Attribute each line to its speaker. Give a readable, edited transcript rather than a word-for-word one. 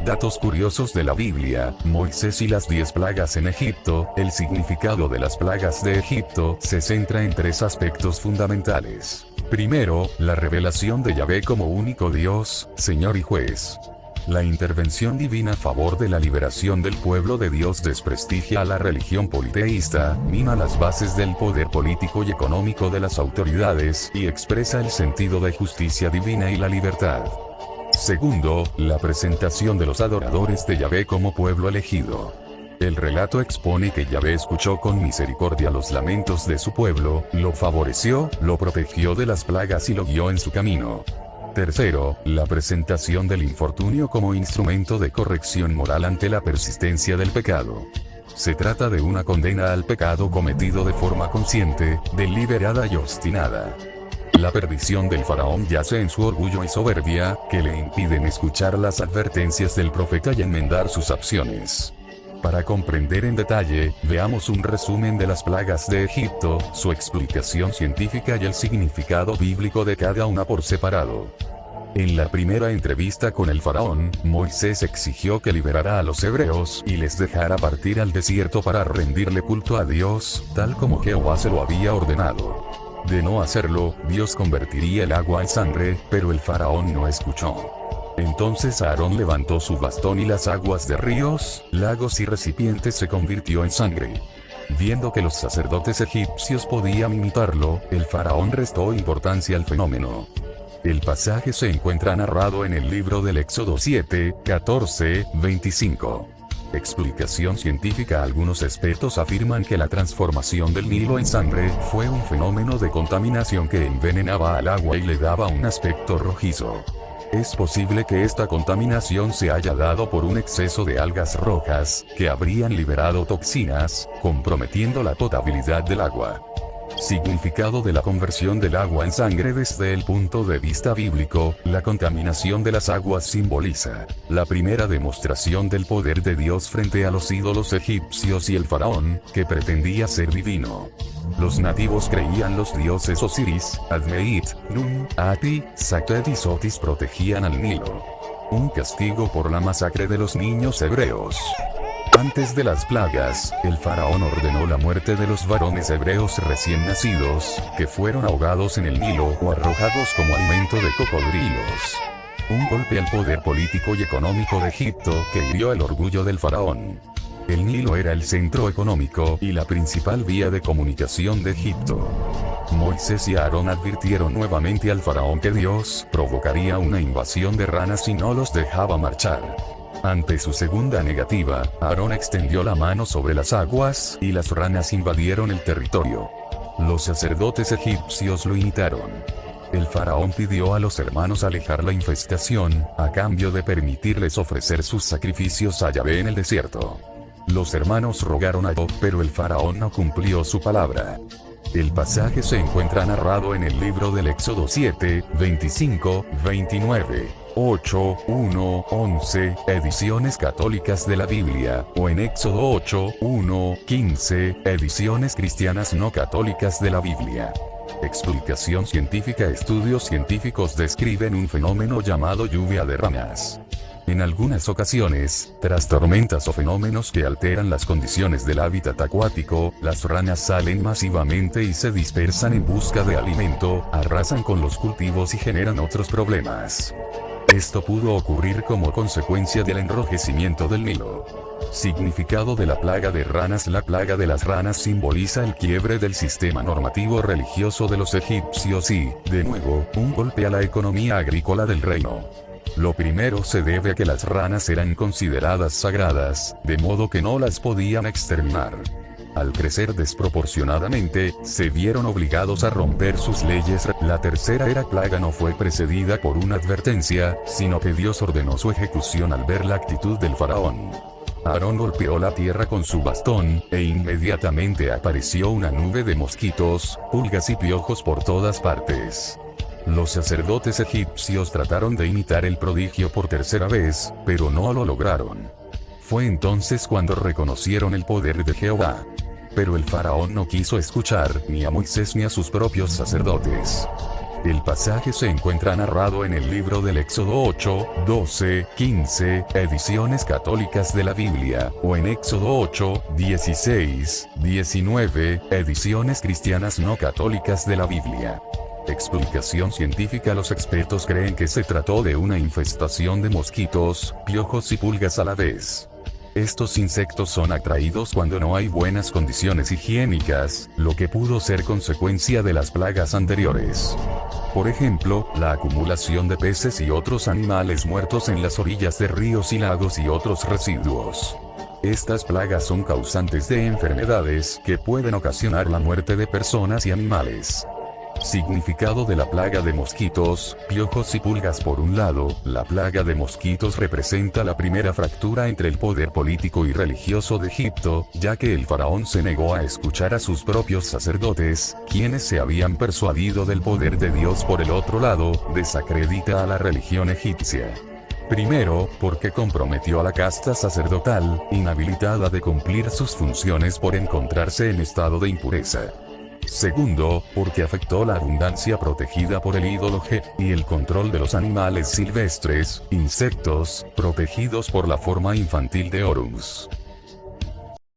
Speaker 1: Datos curiosos de la Biblia: Moisés y las 10 plagas en Egipto. El significado de las plagas de Egipto se centra en 3 aspectos fundamentales. Primero, la revelación de Yahvé como único Dios, Señor y Juez. La intervención divina a favor de la liberación del pueblo de Dios desprestigia a la religión politeísta, mina las bases del poder político y económico de las autoridades, y expresa el sentido de justicia divina y la libertad. Segundo, la presentación de los adoradores de Yahvé como pueblo elegido. El relato expone que Yahvé escuchó con misericordia los lamentos de su pueblo, lo favoreció, lo protegió de las plagas y lo guió en su camino. Tercero, la presentación del infortunio como instrumento de corrección moral ante la persistencia del pecado. Se trata de una condena al pecado cometido de forma consciente, deliberada y obstinada. La perdición del faraón yace en su orgullo y soberbia, que le impiden escuchar las advertencias del profeta y enmendar sus acciones. Para comprender en detalle, veamos un resumen de las plagas de Egipto, su explicación científica y el significado bíblico de cada una por separado. En la primera entrevista con el faraón, Moisés exigió que liberara a los hebreos y les dejara partir al desierto para rendirle culto a Dios, tal como Jehová se lo había ordenado. De no hacerlo, Dios convertiría el agua en sangre, pero el faraón no escuchó. Entonces Aarón levantó su bastón y las aguas de ríos, lagos y recipientes se convirtió en sangre. Viendo que los sacerdotes egipcios podían imitarlo, el faraón restó importancia al fenómeno. El pasaje se encuentra narrado en el libro del Éxodo 7, 14, 25. Explicación científica: algunos expertos afirman que la transformación del Nilo en sangre fue un fenómeno de contaminación que envenenaba al agua y le daba un aspecto rojizo. Es posible que esta contaminación se haya dado por un exceso de algas rojas, que habrían liberado toxinas, comprometiendo la potabilidad del agua. Significado de la conversión del agua en sangre. Desde el punto de vista bíblico, la contaminación de las aguas simboliza la primera demostración del poder de Dios frente a los ídolos egipcios y el faraón, que pretendía ser divino. Los nativos creían los dioses Osiris, Admeit, Nun, Ati, Saket y Sotis protegían al Nilo. Un castigo por la masacre de los niños hebreos. Antes de las plagas, el faraón ordenó la muerte de los varones hebreos recién nacidos, que fueron ahogados en el Nilo o arrojados como alimento de cocodrilos. Un golpe al poder político y económico de Egipto que hirió el orgullo del faraón. El Nilo era el centro económico y la principal vía de comunicación de Egipto. Moisés y Aarón advirtieron nuevamente al faraón que Dios provocaría una invasión de ranas si no los dejaba marchar. Ante su segunda negativa, Aarón extendió la mano sobre las aguas, y las ranas invadieron el territorio. Los sacerdotes egipcios lo imitaron. El faraón pidió a los hermanos alejar la infestación, a cambio de permitirles ofrecer sus sacrificios a Yahvé en el desierto. Los hermanos rogaron a Dios, pero el faraón no cumplió su palabra. El pasaje se encuentra narrado en el libro del Éxodo 7, 25, 29. 8, 1, 11, ediciones católicas de la Biblia, o en Éxodo 8, 1, 15, ediciones cristianas no católicas de la Biblia. Explicación científica: estudios científicos describen un fenómeno llamado lluvia de ranas. En algunas ocasiones, tras tormentas o fenómenos que alteran las condiciones del hábitat acuático, las ranas salen masivamente y se dispersan en busca de alimento, arrasan con los cultivos y generan otros problemas. Esto pudo ocurrir como consecuencia del enrojecimiento del Nilo. Significado de la plaga de ranas: la plaga de las ranas simboliza el quiebre del sistema normativo religioso de los egipcios y, de nuevo, un golpe a la economía agrícola del reino. Lo primero se debe a que las ranas eran consideradas sagradas, de modo que no las podían exterminar. Al crecer desproporcionadamente, se vieron obligados a romper sus leyes. La tercera plaga no fue precedida por una advertencia, sino que Dios ordenó su ejecución al ver la actitud del faraón. Aarón golpeó la tierra con su bastón, e inmediatamente apareció una nube de mosquitos, pulgas y piojos por todas partes. Los sacerdotes egipcios trataron de imitar el prodigio por tercera vez, pero no lo lograron. Fue entonces cuando reconocieron el poder de Jehová. Pero el faraón no quiso escuchar, ni a Moisés ni a sus propios sacerdotes. El pasaje se encuentra narrado en el libro del Éxodo 8, 12, 15, ediciones católicas de la Biblia, o en Éxodo 8, 16, 19, ediciones cristianas no católicas de la Biblia. Explicación científica: los expertos creen que se trató de una infestación de mosquitos, piojos y pulgas a la vez. Estos insectos son atraídos cuando no hay buenas condiciones higiénicas, lo que pudo ser consecuencia de las plagas anteriores. Por ejemplo, la acumulación de peces y otros animales muertos en las orillas de ríos y lagos y otros residuos. Estas plagas son causantes de enfermedades que pueden ocasionar la muerte de personas y animales. Significado de la plaga de mosquitos, piojos y pulgas. Por un lado, la plaga de mosquitos representa la primera fractura entre el poder político y religioso de Egipto, ya que el faraón se negó a escuchar a sus propios sacerdotes, quienes se habían persuadido del poder de Dios. Por el otro lado, desacredita a la religión egipcia. Primero, porque comprometió a la casta sacerdotal, inhabilitada de cumplir sus funciones por encontrarse en estado de impureza. Segundo, porque afectó la abundancia protegida por el ídolo Ge, y el control de los animales silvestres, insectos, protegidos por la forma infantil de Horus.